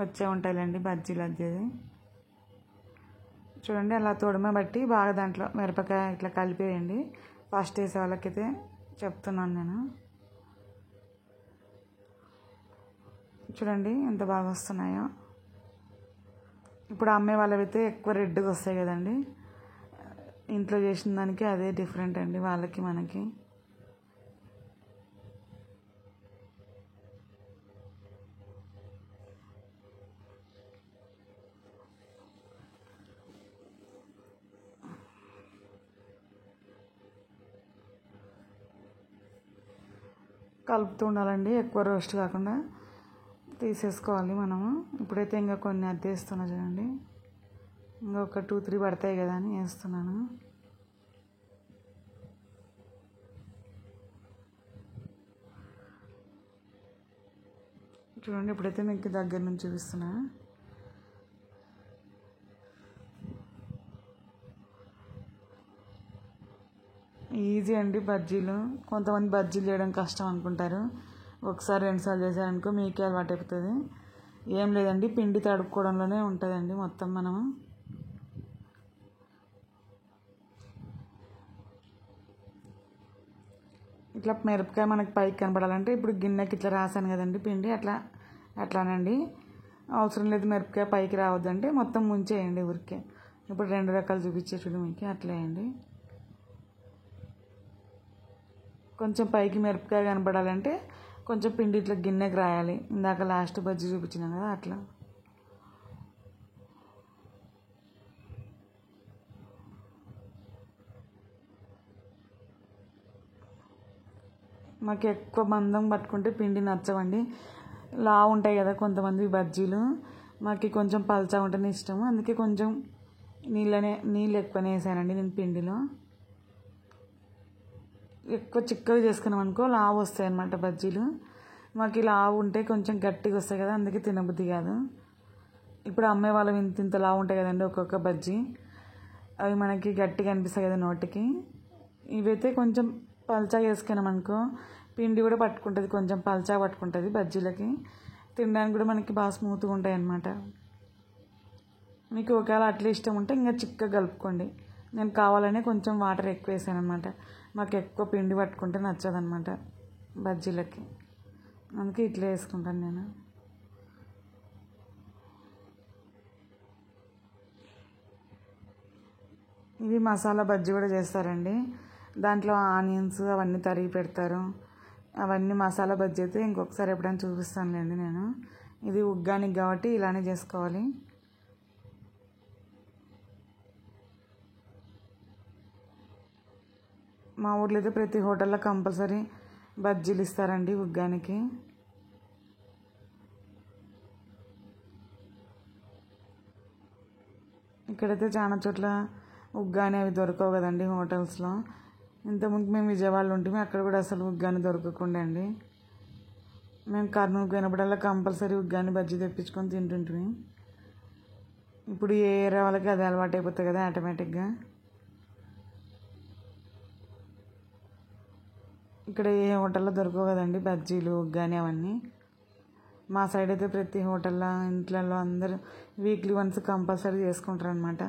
వచ్చే ఉంటాయిలేండి బజ్జీలు అద్దేది. చూడండి అలా తొడిమ బట్టి బాగా దాంట్లో మిరపకాయ ఇట్లా కలిపేయండి. ఫస్ట్ వేసే వాళ్ళకైతే చెప్తున్నాను నేను. చూడండి ఎంత బాగా వస్తున్నాయో. ఇప్పుడు అమ్మే వాళ్ళవైతే ఎక్కువ రెడ్గా వస్తాయి కదండి. ఇంట్లో చేసిన దానికి అదే డిఫరెంట్ అండి, వాళ్ళకి మనకి. కలుపుతూ ఉండాలండి, ఎక్కువ రోస్ట్ కాకుండా తీసేసుకోవాలి మనము. ఇప్పుడైతే ఇంకా కొన్ని అద్దేస్తున్నా చూడండి. ఇంకా ఒక 2-3 పడతాయి కదా అని వేస్తున్నాను. చూడండి ఇప్పుడైతే మీకు దగ్గర నుంచి చూపిస్తున్నా. ఈజీ అండి బజ్జీలు. కొంతమంది బజ్జీలు చేయడం కష్టం అనుకుంటారు. ఒకసారి 2 సార్లు చేశారనుకో మీకే అలవాటు అయిపోతుంది. ఏం లేదండి, పిండి తడుపుకోవడంలోనే ఉంటుందండి మొత్తం. మనము ఇట్లా మిరపకాయ మనకి పైకి కనపడాలంటే ఇప్పుడు గిన్నెకి ఇట్లా రాసాను కదండి పిండి, అట్లానండి. అవసరం లేదు మిరపకాయ పైకి రావద్దంటే మొత్తం ముంచేయండి ఊరికే. ఇప్పుడు 2 రకాలు చూపించే చూడు మీకు, అట్లా వేయండి. కొంచెం పైకి మిరపకాయ కనపడాలంటే కొంచెం పిండి ఇట్లా గిన్నెకి రాయాలి. ఇందాక లాస్ట్ బజ్జీ చూపించినాం కదా అట్లా. మాకు ఎక్కువ మందం పట్టుకుంటే పిండి నచ్చవండి. లావు ఉంటాయి కదా కొంతమంది బజ్జీలు, మాకు కొంచెం పల్చగా ఉంటేనే ఇష్టము. అందుకే కొంచెం నీళ్ళు ఎక్కువనే వేసానండి నేను పిండిలో. ఎక్కువ చిక్కగా చేసుకున్నాం అనుకో లావు వస్తాయి అన్నమాట బజ్జీలు. మాకు లావు ఉంటే కొంచెం గట్టిగా వస్తాయి కదా, అందుకే తినబుద్ధి కాదు. ఇప్పుడు అమ్మే వాళ్ళవి ఇంత లావు ఉంటాయి కదండి ఒక్కొక్క బజ్జీ, అవి మనకి గట్టిగా అనిపిస్తాయి కదా నోటికి. ఇవైతే కొంచెం పల్చగా వేసుకున్నాం అనుకో పిండి కూడా పట్టుకుంటుంది, కొంచెం పల్చగా పట్టుకుంటుంది బజ్జీలకి. తినడానికి కూడా మనకి బాగా స్మూత్గా ఉంటాయి అన్నమాట. మీకు ఒకవేళ అట్లా ఇష్టం ఉంటే ఇంకా చిక్కగా కలుపుకోండి. నేను కావాలనే కొంచెం వాటర్ ఎక్కువ వేసాను అనమాట. మాకు ఎక్కువ పిండి పట్టుకుంటే నచ్చదనమాట బజ్జీలకి, అందుకే ఇట్లా వేసుకుంటాను నేను. ఇది మసాలా బజ్జీ కూడా చేస్తారండి. దాంట్లో ఆనియన్స్ అవన్నీ తరిగి పెడతారు. అవన్నీ మసాలా బజ్జీ అయితే ఇంకొకసారి ఎప్పుడైనా చూపిస్తానులేండి నేను. ఇది ఉగ్గానికి కాబట్టి ఇలానే చేసుకోవాలి. మా ఊర్లో అయితే ప్రతి హోటల్లో కంపల్సరీ బజ్జీలు ఇస్తారండి ఉగ్గానికి. ఇక్కడైతే చాలా చోట్ల ఉగ్గాని అవి దొరకవు కదండి హోటల్స్లో. ఇంతకుముందు మేము విజయవాడలో ఉంటే అక్కడ కూడా అసలు ఉగ్గాని దొరకకుండా అండి. మేము కర్నూలు పోయినప్పుడల్లా కంపల్సరీ ఉగ్గాని బజ్జీ తెప్పించుకొని తింటుంటిమి. ఇప్పుడు ఏ ఏరియా వాళ్ళకి అది అలవాటు అయిపోతుంది కదా ఆటోమేటిక్గా. ఇక్కడ ఏ హోటల్లో దొరకవు కదండి బజ్జీలు ఉగ్గాని అవన్నీ. మా సైడ్ అయితే ప్రతి హోటల్లో ఇంట్లలో అందరూ వీక్లీ వన్స్ కంపల్సరీ చేసుకుంటారు అనమాట.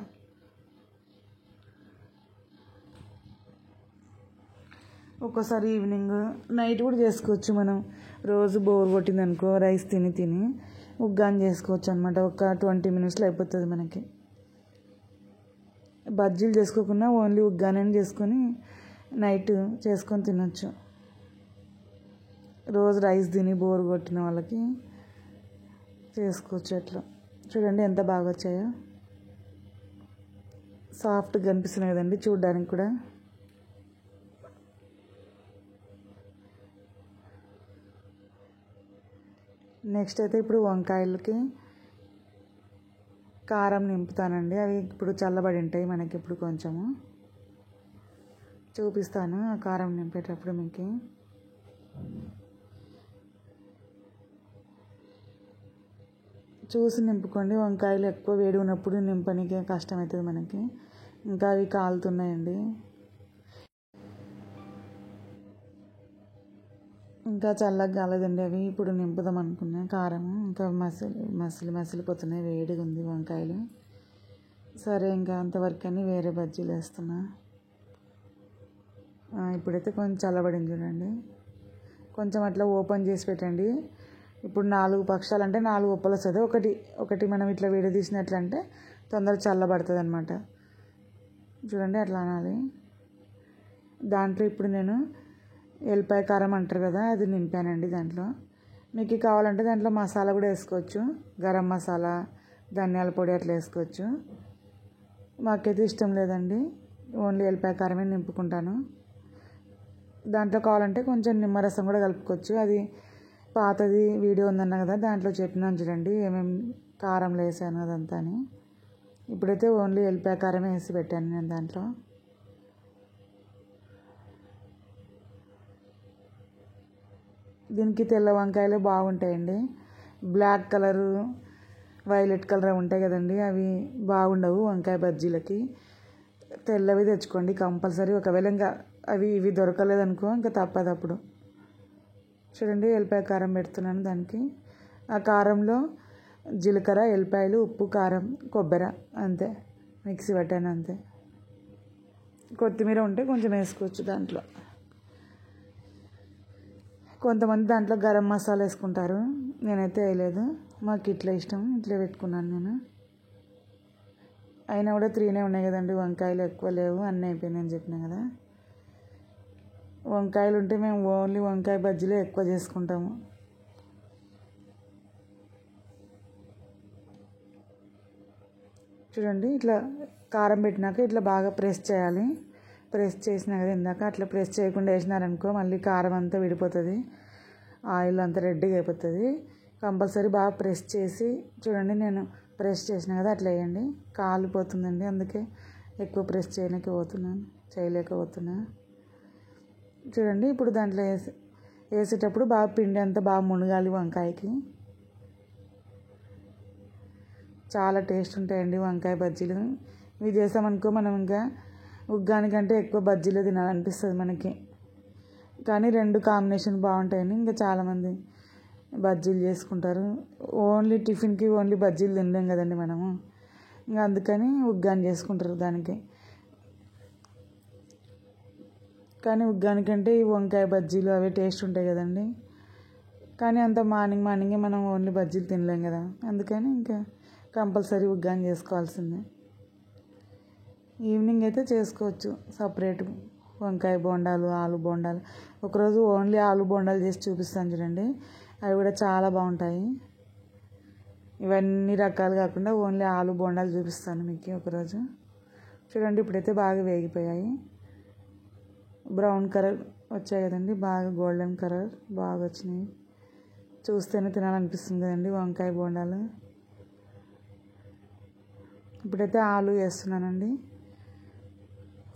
ఒక్కోసారి ఈవినింగ్ నైట్ కూడా చేసుకోవచ్చు మనం. రోజు బోర్ కొట్టింది అనుకో రైస్ తిని ఉగ్గాని చేసుకోవచ్చు అనమాట. ఒక 20 minutesలో అయిపోతుంది మనకి. బజ్జీలు చేసుకోకుండా ఓన్లీ ఉగ్గాని చేసుకొని నైట్ చేసుకొని తినొచ్చు. రోజు రైస్ తిని బోర్ కొట్టిన వాళ్ళకి చేసుకోవచ్చు అట్లా. చూడండి ఎంత బాగా వచ్చాయో, సాఫ్ట్గా కనిపిస్తున్నాయి కదండి చూడడానికి కూడా. నెక్స్ట్ అయితే ఇప్పుడు వంకాయలకి కారం నింపుతానండి. అవి ఇప్పుడు చల్లబడి ఉంటాయి మనకి. ఇప్పుడు కొంచెము చూపిస్తాను ఆ కారం నింపేటప్పుడు మీకు. చూసి నింపుకోండి. వంకాయలు ఎక్కువ వేడి ఉన్నప్పుడు నింపడానికి కష్టమవుతుంది మనకి. ఇంకా అవి కాలుతున్నాయండి. ఇంకా చల్లగా కాలేదండి అవి. ఇప్పుడు నింపుదాం అనుకున్నా కారం. ఇంకా మసిలిపోతున్నాయి, వేడిగా ఉంది వంకాయలు. సరే ఇంకా అంతవరకు అని వేరే బజ్జీలు వేస్తున్నా. ఇప్పుడైతే కొంచెం చల్లబడింది చూడండి. కొంచెం అట్లా ఓపెన్ చేసి పెట్టండి. ఇప్పుడు 4 పక్షాలు అంటే 4 ఉప్పలు వస్తుంది. ఒకటి మనం ఇట్లా విడదీసినట్లంటే తొందరగా చల్లబడుతుంది అనమాట. చూడండి అట్లా అనాలి. దాంట్లో ఇప్పుడు నేను ఎల్లిపాయ కారం అంటారు కదా, అది నింపానండి దాంట్లో. మీకు కావాలంటే దాంట్లో మసాలా కూడా వేసుకోవచ్చు. గరం మసాలా, ధనియాల పొడి అట్లా వేసుకోవచ్చు. మాకైతే ఇష్టం లేదండి, ఓన్లీ ఎల్లిపాయ కారమే నింపుకుంటాను. దాంట్లో కావాలంటే కొంచెం నిమ్మరసం కూడా కలుపుకోవచ్చు. అది పాతది వీడియో ఉందన్నా కదా, దాంట్లో చెప్పినాను చూడండి ఏమేమి కారంలో వేసాను అదంతా అని. ఇప్పుడైతే ఓన్లీ ఎల్లిపాయ కారమే వేసి పెట్టాను నేను దాంట్లో. దీనికి తెల్ల వంకాయలు బాగుంటాయండి. బ్లాక్ కలరు, వైలెట్ కలర్ ఉంటాయి కదండి, అవి బాగుండవు వంకాయ బజ్జీలకి. తెల్లవి తెచ్చుకోండి కంపల్సరీ. ఒకవేళ ఇంకా ఇవి దొరకలేదనుకో ఇంకా తప్పదప్పుడు. చూడండి ఎల్లిపాయ కారం పెడుతున్నాను దానికి. ఆ కారంలో జీలకర్ర, ఎల్లిపాయలు, ఉప్పు, కారం, కొబ్బరి అంతే, మిక్సీ పట్టాను అంతే. కొత్తిమీర ఉంటే కొంచెం వేసుకోవచ్చు దాంట్లో. కొంతమంది దాంట్లో గరం మసాలా వేసుకుంటారు, నేనైతే వేయలేదు. మాకు ఇట్లా ఇష్టం, ఇట్లా పెట్టుకున్నాను నేను. అయినా కూడా 3 ఉన్నాయి కదండి, వంకాయలు ఎక్కువ లేవు, అన్నీ అయిపోయినాయి అని చెప్పినా కదా. వంకాయలు ఉంటే మేము ఓన్లీ వంకాయ బజ్జీలే ఎక్కువ చేసుకుంటాము. చూడండి ఇట్లా కారం పెట్టినాక ఇట్లా బాగా ప్రెస్ చేయాలి. ప్రెస్ చేసినా కదా ఇందాక, అట్లా ప్రెస్ చేయకుండా వేసినారనుకో మళ్ళీ కారం అంతా విడిపోతుంది, ఆయిల్ అంతా రెడ్గా అయిపోతుంది. కంపల్సరీ బాగా ప్రెస్ చేసి, చూడండి నేను ప్రెస్ చేసిన కదా అట్లా వేయండి. కాలిపోతుందండి, అందుకే ఎక్కువ ప్రెస్ చేయలేకపోతున్నా. చూడండి ఇప్పుడు దాంట్లో వేసేటప్పుడు బాగా పిండి అంతా బాగా మునగాలి వంకాయకి. చాలా టేస్ట్ ఉంటాయండి వంకాయ బజ్జీలు. ఇవి చేసామనుకో మనం ఇంకా ఉగ్గానికంటే ఎక్కువ బజ్జీలు తినాలనిపిస్తుంది మనకి. కానీ 2 కాంబినేషన్ బాగుంటాయని ఇంకా చాలామంది బజ్జీలు చేసుకుంటారు. ఓన్లీ టిఫిన్కి ఓన్లీ బజ్జీలు తినలేం కదండి మనము, ఇంకా అందుకని ఉగ్గాని చేసుకుంటారు దానికి. కానీ ఉగ్గానికంటే ఈ వంకాయ బజ్జీలు అవే టేస్ట్ ఉంటాయి కదండి. కానీ అంత మార్నింగే మనం ఓన్లీ బజ్జీలు తినలేం కదా, అందుకని ఇంకా కంపల్సరీ ఉగ్గాని చేసుకోవాల్సిందే. ఈవినింగ్ అయితే చేసుకోవచ్చు సపరేట్ వంకాయ బోండాలు, ఆలు బోండాలు. ఒకరోజు ఓన్లీ ఆలు బోండాలు చేసి చూపిస్తాను చూడండి, అవి కూడా చాలా బాగుంటాయి. ఇవన్నీ రకాలు కాకుండా ఓన్లీ ఆలు బోండాలు చూపిస్తాను మీకు ఒకరోజు. చూడండి ఇప్పుడైతే బాగా వేగిపోయాయి, బ్రౌన్ కలర్ వచ్చాయి కదండి, బాగా గోల్డెన్ కలర్ బాగా వచ్చినాయి. చూస్తేనే తినాలనిపిస్తుంది కదండి వంకాయ బోండాలు. ఇప్పుడైతే ఆలు వేస్తున్నానండి.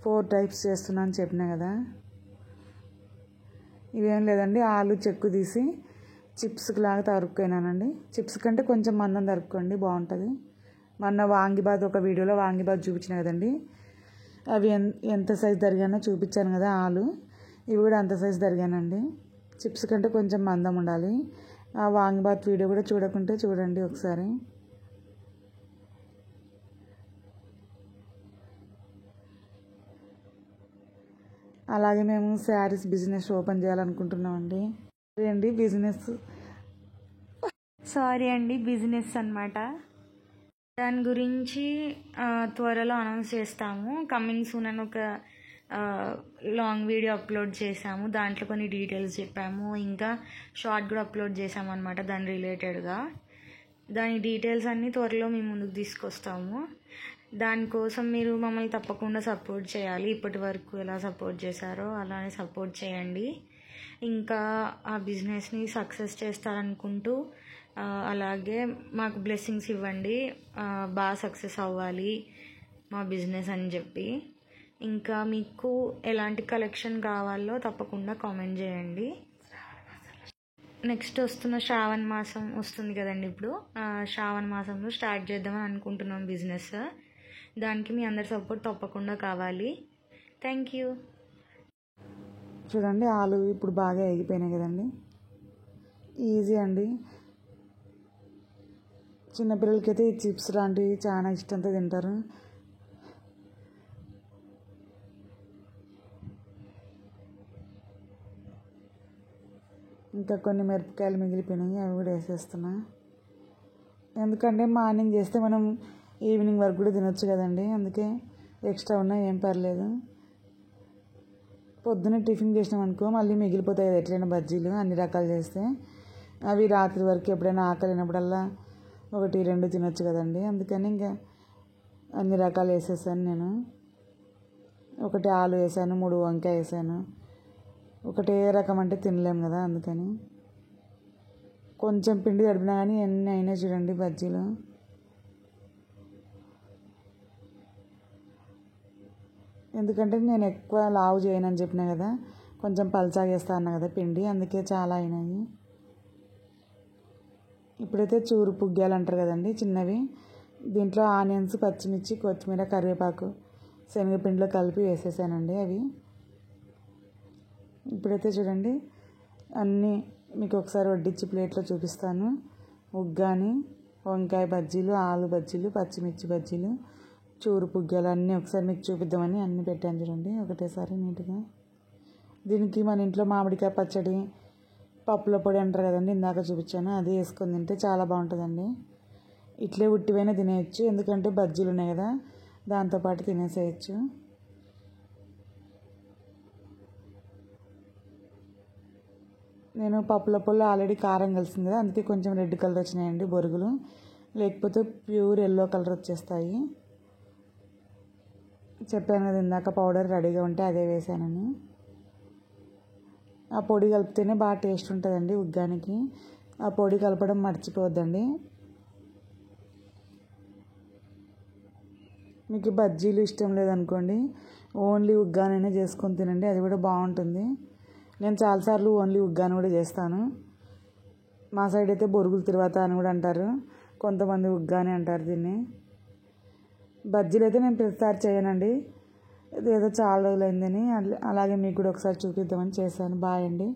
4 టైప్స్ చేస్తున్నాను చెప్పినా కదా. ఇవేం లేదండి, ఆలు చెక్కు తీసి చిప్స్ లాగా తరుక్కున్నానండి. చిప్స్ కంటే కొంచెం మందం తరుక్కోండి బాగుంటుంది. మొన్న వాంగిబాత్ ఒక వీడియోలో వాంగిబాత్ చూపించిన కదండి, అవి ఎంత సైజు తరిగానో చూపించాను కదా ఆలు. ఇవి కూడా అంత సైజు తరిగానండి. చిప్స్ కంటే కొంచెం మందం ఉండాలి. ఆ వాంగిబాత్ వీడియో కూడా చూడకుంటే చూడండి ఒకసారి. అలాగే మేము శారీస్ బిజినెస్ ఓపెన్ చేయాలనుకుంటున్నామండి. అండి బిజినెస్ అన్నమాట. దాని గురించి త్వరలో అనౌన్స్ చేస్తాము. కమింగ్ సూన్ అని ఒక లాంగ్ వీడియో అప్లోడ్ చేసాము, దాంట్లో కొన్ని డీటెయిల్స్ చెప్పాము. ఇంకా షార్ట్ కూడా అప్లోడ్ చేసాము అనమాట దాని రిలేటెడ్గా. దాని డీటెయిల్స్ అన్నీ త్వరలో మేము ముందుకు తీసుకొస్తాము. దానికోసం మీరు మమ్మల్ని తప్పకుండా సపోర్ట్ చేయాలి. ఇప్పటి వరకు ఎలా సపోర్ట్ చేశారో అలానే సపోర్ట్ చేయండి. ఇంకా ఆ బిజినెస్ని సక్సెస్ చేస్తారనుకుంటూ అలాగే మాకు బ్లెస్సింగ్స్ ఇవ్వండి, బాగా సక్సెస్ అవ్వాలి మా బిజినెస్ అని చెప్పి. ఇంకా మీకు ఎలాంటి కలెక్షన్ కావాలో తప్పకుండా కామెంట్ చేయండి. నెక్స్ట్ వస్తున్న శ్రావణ మాసం వస్తుంది కదండి. ఇప్పుడు శ్రావణ మాసంలో స్టార్ట్ చేద్దామని అనుకుంటున్నాం బిజినెస్. దానికి మీ అందరి సపోర్ట్ తప్పకుండా కావాలి. Thank you. చూడండి ఆలు ఇప్పుడు బాగా ఎగిపోయినాయి కదండి. ఈజీ అండి. చిన్నపిల్లలకైతే ఈ చిప్స్ లాంటివి చాలా ఇష్టంతో తింటారు. ఇంకా కొన్ని మిరపకాయలు మిగిలిపోయినాయి, అవి కూడా వేసేస్తున్నా. ఎందుకంటే మార్నింగ్ చేస్తే మనం ఈవినింగ్ వరకు కూడా తినొచ్చు కదండి, అందుకే ఎక్స్ట్రా ఉన్నా ఏం పర్లేదు. పొద్దున్న టిఫిన్ చేసినాం అనుకో మళ్ళీ మిగిలిపోతాయి కదా ఎట్లయినా బజ్జీలు అన్ని రకాలు చేస్తే. అవి రాత్రి వరకు ఎప్పుడైనా ఆకలినప్పుడల్లా 1-2 తినొచ్చు కదండి, అందుకని ఇంకా అన్ని రకాలు వేసేసాను నేను. 1 ఆలు వేసాను, 3 వంకాయ వేసాను. ఒకటే రకం అంటే తినలేము కదా, అందుకని కొంచెం పిండి తడిపినా కానీ ఎన్ని అయినా చూడండి బజ్జీలు. ఎందుకంటే నేను ఎక్కువ లావు చేయనని చెప్పినా కదా, కొంచెం పల్చాగా వేస్తా అన్నా కదా పిండి, అందుకే చాలా అయినాయి. ఇప్పుడైతే చూరు పుగ్గాలు అంటారు కదండి చిన్నవి, దీంట్లో ఆనియన్స్, పచ్చిమిర్చి, కొత్తిమీర, కరివేపాకు శనగపిండిలో కలిపి వేసేసానండి అవి. ఇప్పుడైతే చూడండి అన్నీ మీకు ఒకసారి వడ్డించి ప్లేట్లో చూపిస్తాను. ఉగ్గాని, వంకాయ బజ్జీలు, ఆలు బజ్జీలు, పచ్చిమిర్చి బజ్జీలు, చూరు పుగ్గాలు అన్నీ ఒకసారి మీకు చూపిద్దామని అన్నీ పెట్టాను చూడండి ఒకటేసారి నీట్గా. దీనికి మన ఇంట్లో మామిడికాయ పచ్చడి, పప్పుల పొడి అంటారు కదండి, ఇందాక చూపించాను, అది వేసుకొని తింటే చాలా బాగుంటుందండి. ఇట్లే ఉట్టివైనా తినేయచ్చు, ఎందుకంటే బజ్జీలు ఉన్నాయి కదా దాంతోపాటు తినేసేయచ్చు. నేను పప్పుల పొడిలో ఆల్రెడీ కారం కలిసింది కదా, అందుకే కొంచెం రెడ్ కలర్ వచ్చినాయండి బొరుగులు, లేకపోతే ప్యూర్ ఎల్లో కలర్ వచ్చేస్తాయి. చెప్పాను కదా ఇందాక పౌడర్ రెడీగా ఉంటే అదే వేసానని. ఆ పొడి కలిపితేనే బాగా టేస్ట్ ఉంటుందండి ఉగ్గానికి. ఆ పొడి కలపడం మర్చిపోవద్దండి. మీకు బజ్జీలు ఇష్టం లేదనుకోండి, ఓన్లీ ఉగ్గానైనా చేసుకొని తినండి, అది కూడా బాగుంటుంది. నేను చాలాసార్లు ఓన్లీ ఉగ్గాని కూడా చేస్తాను. మా సైడ్ అయితే బొరుగులు తిరువాత అని కూడా అంటారు, కొంతమంది ఉగ్గాని అంటారు దీన్ని. బజ్జీలు అయితే నేను ప్రతిసారి చేయనండి, ఏదో చాలా రోజులైందని అలాగే మీకు కూడా ఒకసారి చూపిద్దామని చేశాను. బాయ్ అండి.